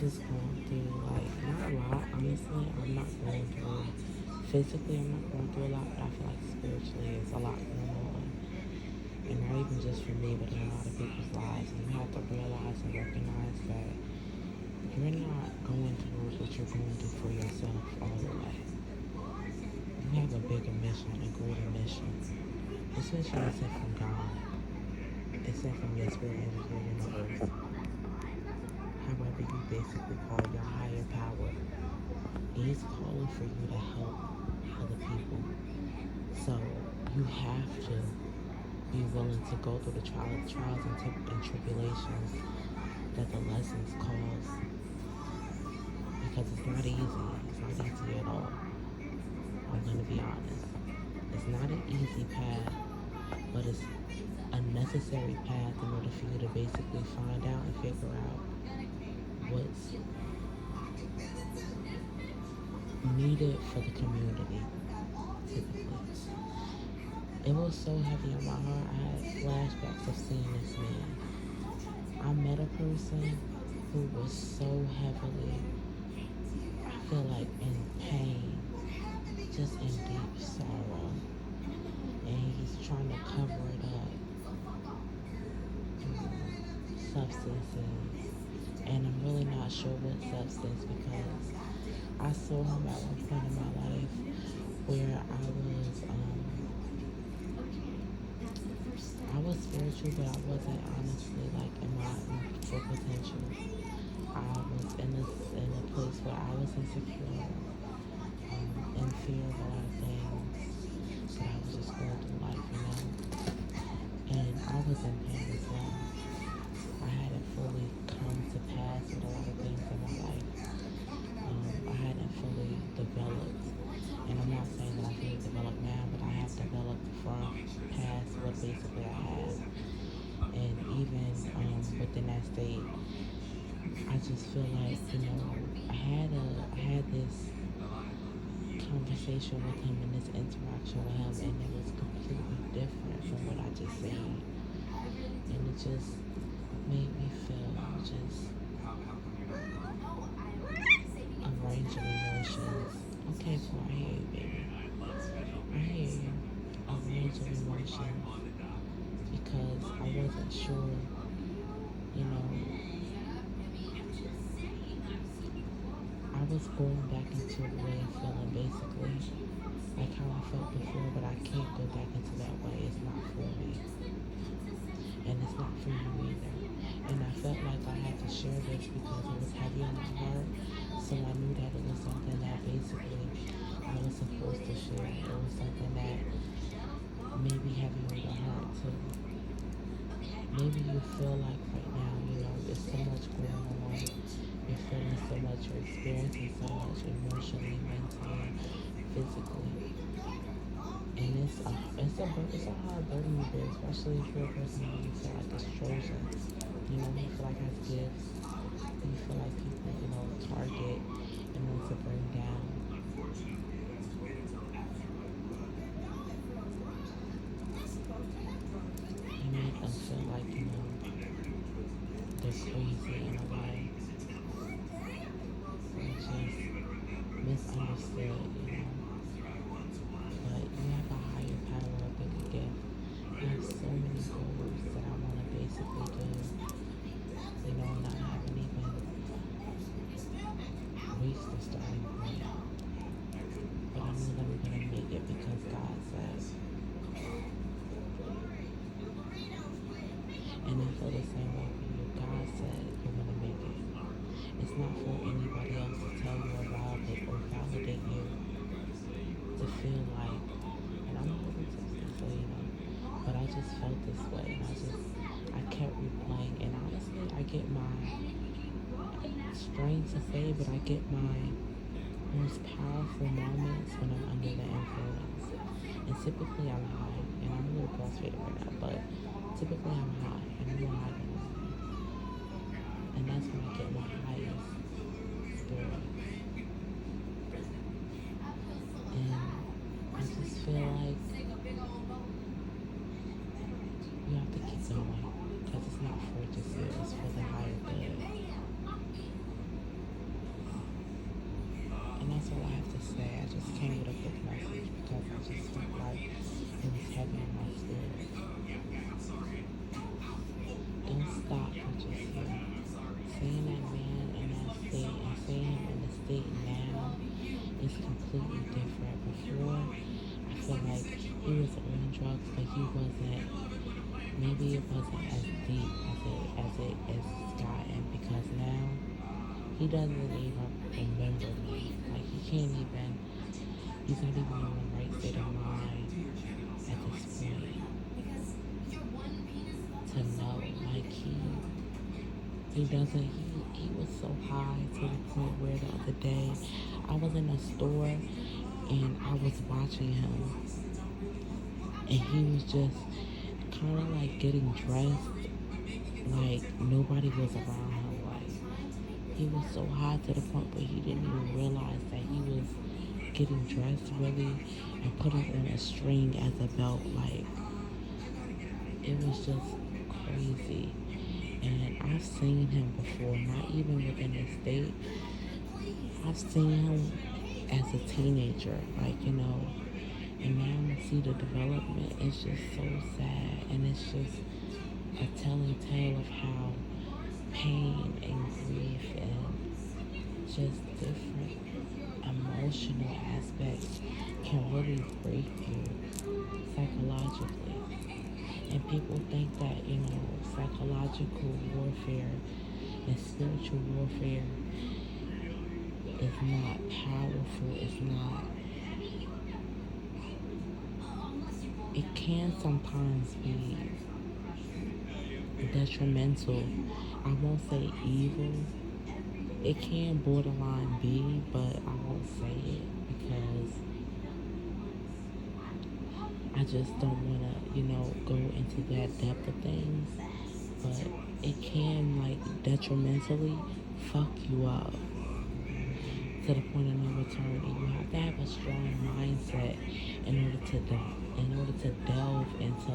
just going through, like, not a lot, honestly. I'm not going through, physically, I'm not going through a lot, but I feel like spiritually there's a lot going on. And not even just for me, but in a lot of people's lives. And you have to realize and recognize that you're not going through what you're going through for yourself all the way. You have a bigger mission, a greater mission. This mission is sent from God. It's sent from your spirit and your universe. However you basically call your higher power. He's calling for you to help other people. So you have to be willing to go through the trials and tribulations that the lessons cause. Because it's not easy. It's not easy at all. I'm going to be honest. It's not an easy path, but it's a necessary path in order for you to basically find out and figure out what's needed for the community, typically. It was so heavy on my heart. I had flashbacks of seeing this man. I met a person who was so heavily, I feel like, in pain, just in deep sorrow. And he's trying to cover it up through substances. And I'm really not sure what substance, because I saw him at one point in my life where I was spiritual, but I wasn't honestly like in my full potential. I was in a place where I was insecure, in fear of a lot of things, but I was just going through life, and I was in pain as well. I hadn't fully come to pass with a lot of things in my life. I hadn't fully developed, and I'm not saying that I fully developed now, but I have developed from past what basically I have. And even within that state, I just feel like, I had this conversation with him and this interaction with him, and it was completely different from what I just seen. And it just made me feel just a range of emotions. Okay, so I hear you, baby. I hear you. A range of emotions, because I wasn't sure, I was going back into a way of feeling basically like how I felt before, but I can't go back into that way. It's not for me. And it's not for you either. And I felt like I had to share this because it was heavy on my heart. So I knew that it was something that basically I was supposed to share. It was something that maybe heavy on your heart too. Maybe you feel like right now, there's so much going on. You're feeling so much, you're experiencing so much emotionally, mentally, physically. And it's a hard burden to bear, especially if you're a person who you feel like is chosen. You feel like has gifts. You feel like people, target and want to bring down. You make them feel like, they're crazy in a way. They're just misunderstood, But you have a higher power, a bigger gift. I have so many goals that I want to basically do, and I haven't even reached the starting point. But I know that we're going to make it because God says. And I feel the same way for you. God said you're going to make it. It's not for anybody else to tell you about it or validate you to feel like, and I'm not even testing, so but I just felt this way, and I kept replaying, and honestly, I get my, strange to say, but I get my most powerful moments when I'm under the influence. And typically I'm high, and I'm a little crossfaded right now, but typically I'm high, and I'm more high than normal. And that's when I get my highest spirit. And I just feel like you have to keep going, because it's not for just you, it's for the higher good. all I have to say. I just came with a quick message because I just felt like it was heavy in my spirit. Don't stop what you see. Seeing that man in that state and seeing him in the state now is completely different. Before, I feel like he was on drugs, but he wasn't. Maybe it wasn't as deep as it's gotten, because now he doesn't even remember me. Like, he's not even in the right state of mind at this point to know. Like, he doesn't, he was so high to the point where the other day I was in a store and I was watching him, and he was just kind of like getting dressed like nobody was around him. Like, he was so high to the point where he didn't even realize that he was getting dressed really and putting on a string as a belt. Like, it was just crazy. And I've seen him before, not even within the state. I've seen him as a teenager, like, and now I'm gonna see the development. It's just so sad, and it's just a telling tale of how pain and grief and just different emotional aspects can really break you psychologically. And people think that, psychological warfare and spiritual warfare is not powerful. It's not. It can sometimes be detrimental. I won't say evil. It can borderline be, but I won't say it because I just don't want to, go into that depth of things. But it can, detrimentally fuck you up to the point of no return. And you have to have a strong mindset in order to delve into,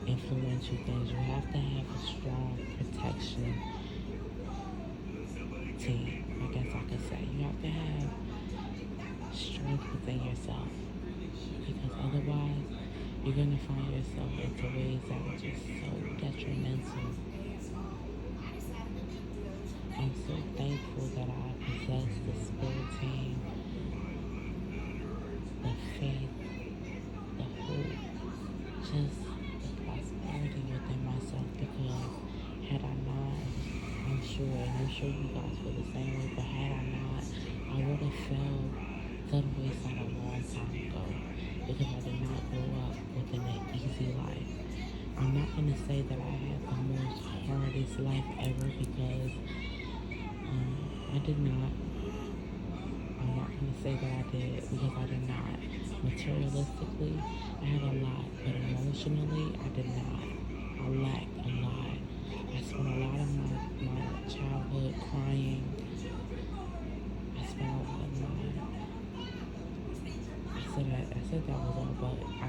influential things. You have to have a strong protection team, I guess I could say. You have to have strength within yourself, because otherwise you're going to find yourself into ways that are just so detrimental. I'm so thankful that I possess the spirit team, the faith, the hope, just the prosperity within myself, because had I not, I'm sure you guys feel the same way, but had I not, I would have fell to the wayside a long time ago, because I did not grow up within an easy life. I'm not going to say that I had the most hardest life ever, because I did not. I'm not going to say that I did, because I did not. Materialistically, I had a lot, but emotionally, I did not. I lacked a lot. I spent a lot of my childhood crying. I spent a lot of I said that was all, but I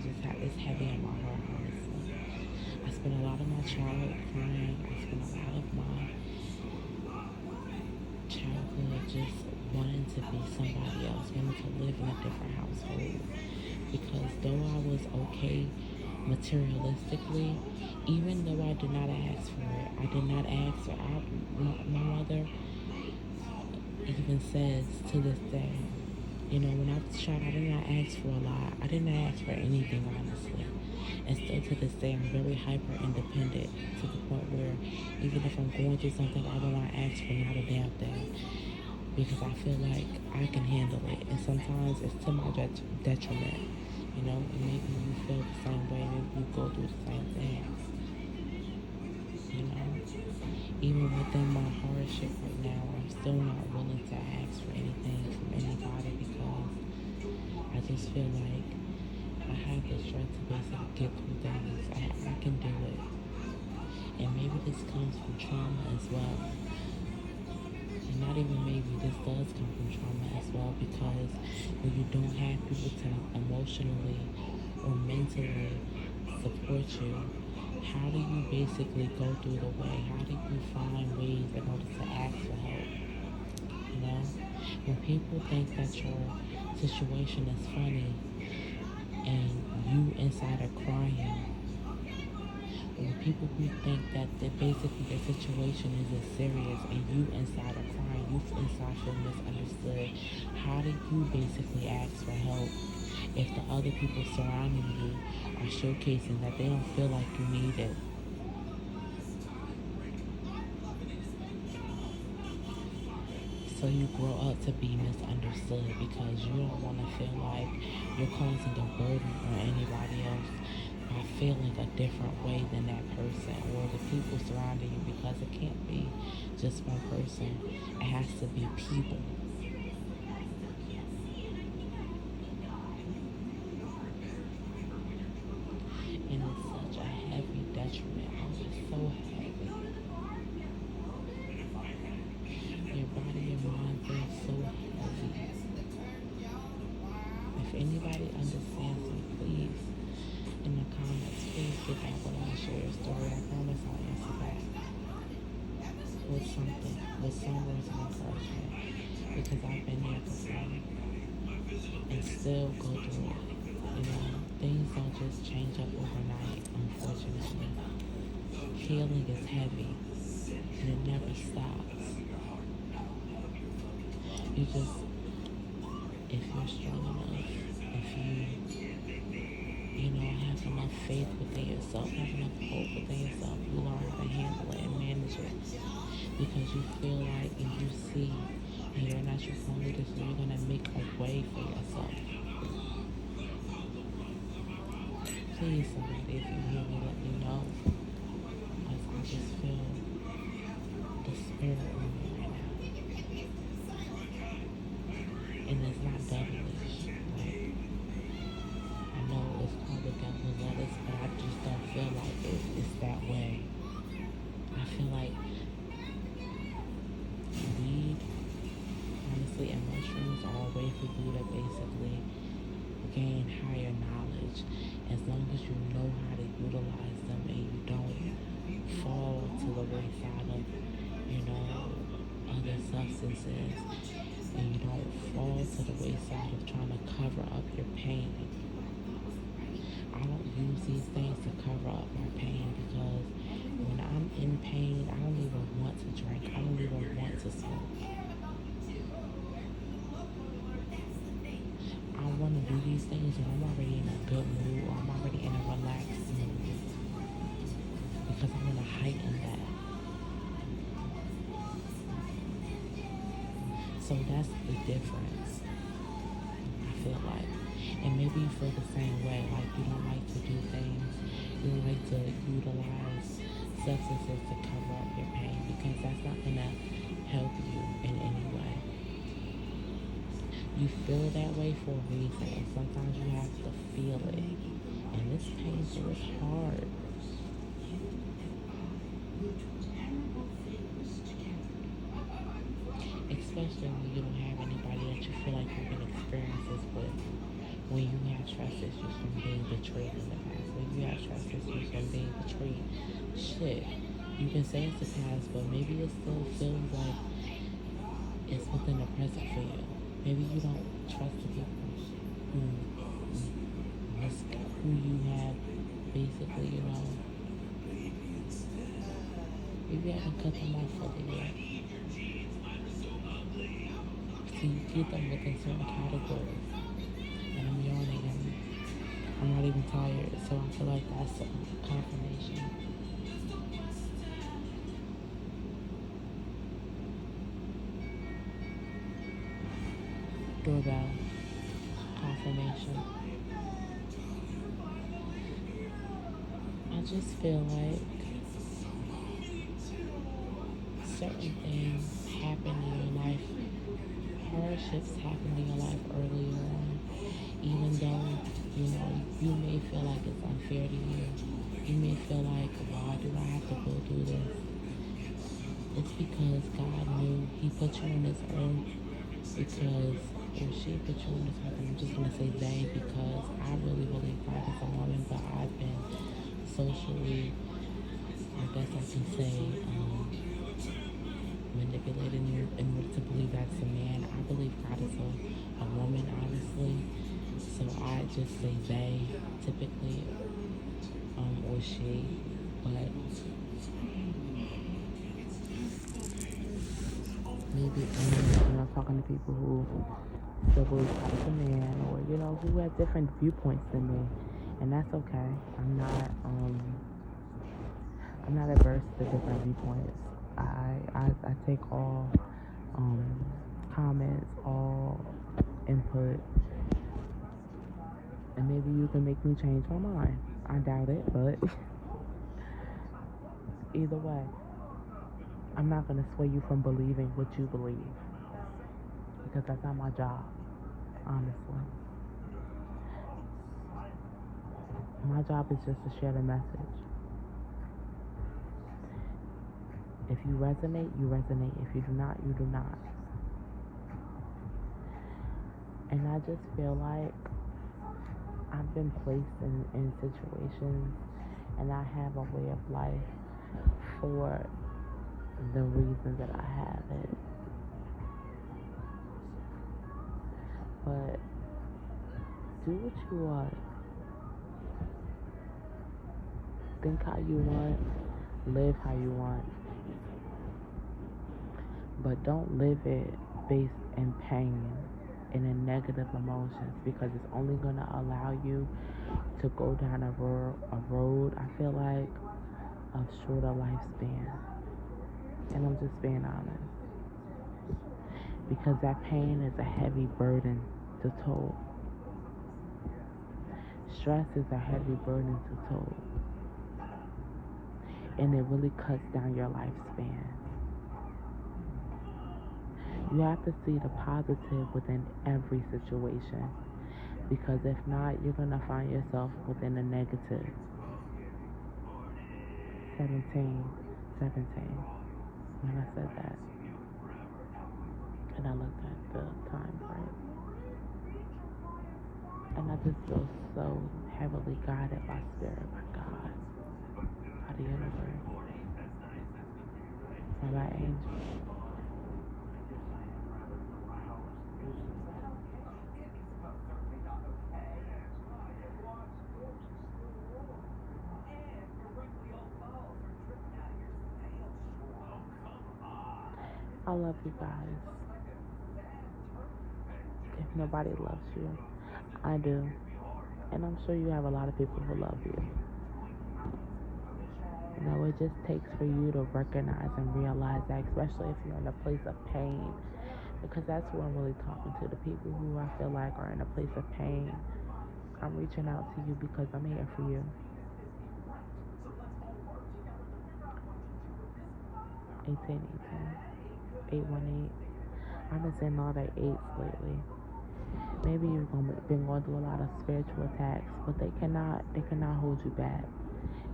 just had, it's heavy on my heart, honestly. I spent a lot of my childhood crying. I spent a lot of my childhood just wanting to be somebody else, wanting to live in a different household. Because though I was okay materialistically, even though I did not ask for it, I did not ask for it. My mother even says to this day, when I was a child, I did not ask for a lot. I didn't ask for anything, honestly. And still to this day, I'm very hyper independent, to the point where even if I'm going through something, I don't want to ask for not a damn thing, because I feel like I can handle it. And sometimes it's to my detriment, and maybe you feel the same way, maybe you go through the same thing. Even within my hardship right now, I'm still not willing to ask for anything from anybody, because I just feel like I have the strength to basically get through things. I can do it. And maybe this comes from trauma as well. And not even maybe, this does come from trauma as well, because when you don't have people to emotionally or mentally support you, how do you basically go through the way? How do you find ways in order to ask for help? When people think that your situation is funny and you inside are crying, when people who think that basically their situation isn't serious and you inside are crying, you inside feel misunderstood, how do you basically ask for help if the other people surrounding you are showcasing that they don't feel like you need it? So you grow up to be misunderstood because you don't want to feel like you're causing a burden on anybody else by feeling a different way than that person or the people surrounding you, because it can't be just one person. It has to be people. And it's such a heavy detriment. Oh, it's so heavy. Your body, your mind feels so heavy. If anybody understands me, please, in the comments, please get back when I share your story. I promise I'll answer back with something, with some words of encouragement, because I've been there before and still go through it. You know, things don't just change up overnight, unfortunately. Healing is heavy and it never stops. You just, if you're strong enough, if you know, have enough faith within yourself, have enough hope within yourself, you learn how to handle it and manage it. Because you feel like and you see and you're not your own leader, so you're going to make a way for yourself. Please, somebody, if you hear me, let me know. Because I just feel the spirit on me right now. And it's not devilish. Like, I know it's called the devil's lettuce, but I just don't feel like it's that way. I feel like weed, honestly, and mushrooms are a way for you to basically gain higher knowledge, as long as you know how to utilize them and you don't fall to the wayside of, you know, other substances, and you don't fall to the wayside of trying to cover up your pain. I don't use these things to cover up my pain, because when I'm in pain, I don't even want to drink. I don't even want to smoke. I want to do these things when I'm already in a good mood or I'm already in a relaxed mood, because I want to heighten that. So that's the difference, I feel like. And maybe you feel the same way, like you don't like to do things, you don't like to utilize substances to cover up your pain, because that's not going to help you in any way. You feel that way for a reason, and sometimes you have to feel it. And this painful, it's hard. Especially when you don't have anybody that you feel like you can experience this with. When you have trust issues from being betrayed in the past. When you have trust issues from being betrayed. Shit. You can say it's the past, but maybe it still feels like it's within the present for you. Maybe you don't trust the people who you have basically, you know. Maybe you haven't cut them off fully yet. So you keep them within certain categories. And I'm yawning and I'm not even tired, so I feel like that's a confirmation. Doorbell. Confirmation. I just feel like certain things happen in your life, hardships happen in your life earlier on, even though, you know, you may feel like it's unfair to you. You may feel like, why do I have to go through this? It's because God knew He put you on this earth because, or she put you on this earth, and I'm just going to say they, because I really believe God is a woman, but I've been socially, I guess I can say, manipulated manipulated in order to believe that's a man. I believe God is a woman, honestly. So I just say they, typically, or she. But maybe, talking to people who still believe God is a man, or, who have different viewpoints than me. And that's okay. I'm not averse to different viewpoints. I take all comments, all input, and maybe you can make me change my mind. I doubt it, but either way, I'm not going to sway you from believing what you believe, because that's not my job, honestly. My job is just to share the message. If you resonate, you resonate. If you do not, you do not. And I just feel like I've been placed in situations, and I have a way of life for the reason that I have it. But do what you want. Think how you want. Live how you want. But don't live it based in pain and in negative emotions, because it's only going to allow you to go down a road, I feel like, of shorter lifespan. And I'm just being honest. Because that pain is a heavy burden to toll. Stress is a heavy burden to toll. And it really cuts down your lifespan. You have to see the positive within every situation. Because if not, you're going to find yourself within the negative. 17. When I said that. And I looked at the time frame. And I just feel so heavily guided by spirit, by God, by the universe, by my angels. I love you guys. If nobody loves you, I do. And I'm sure you have a lot of people who love you. It just takes for you to recognize and realize that, especially if you're in a place of pain. Because that's who I'm really talking to, the people who I feel like are in a place of pain. I'm reaching out to you because I'm here for you. 818. I've been saying all the 8s lately. Maybe you've been going through a lot of spiritual attacks, but they cannot hold you back.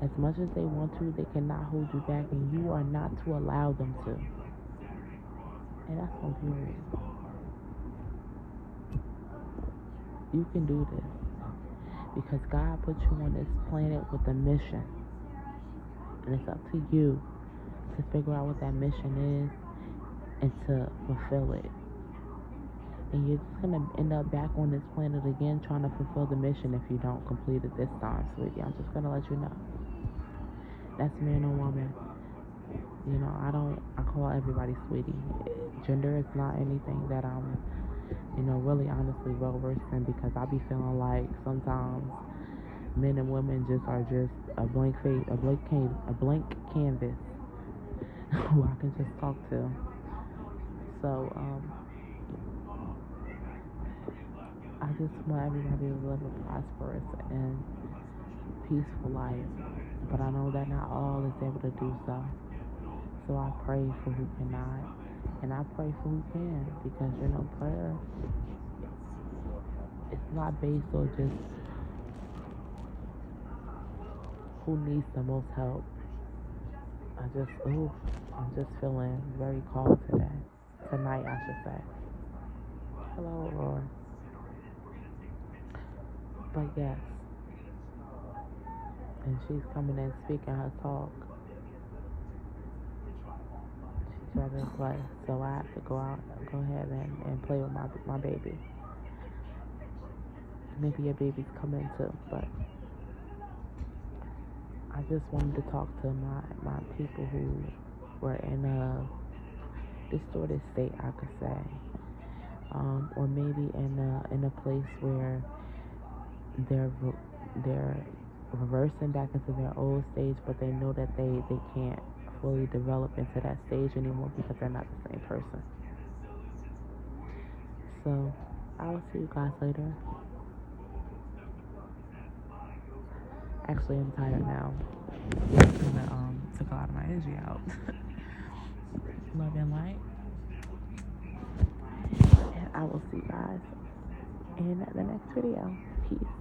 As much as they want to, they cannot hold you back, and you are not to allow them to. And that's on period. You can do this because God put you on this planet with a mission, and it's up to you to figure out what that mission is and to fulfill it. And you're just going to end up back on this planet again trying to fulfill the mission if you don't complete it this time, sweetie. I'm just going to let you know. That's man or woman. I call everybody sweetie. Gender is not anything that I'm, really honestly well versed in, because I be feeling like sometimes men and women are just a blank face, a blank canvas who I can just talk to. So, I just want everybody to live a prosperous and peaceful life. But I know that not all is able to do so. So I pray for who cannot. And I pray for who can. Because, prayer, it's not based on just who needs the most help. I'm just feeling very called today. Tonight, I should say. Hello, Aurora. But yes. And she's coming in speaking her talk. She rather than play. So I have to go ahead and play with my baby. Maybe your baby's coming too, but I just wanted to talk to my people who were in a distorted state, I could say, or maybe in a place where they're reversing back into their old stage, but they know that they can't fully develop into that stage anymore because they're not the same person. So I'll see you guys later. Actually, I'm tired now. Took a lot of my energy out. Love and light. And I will see you guys in the next video. Peace.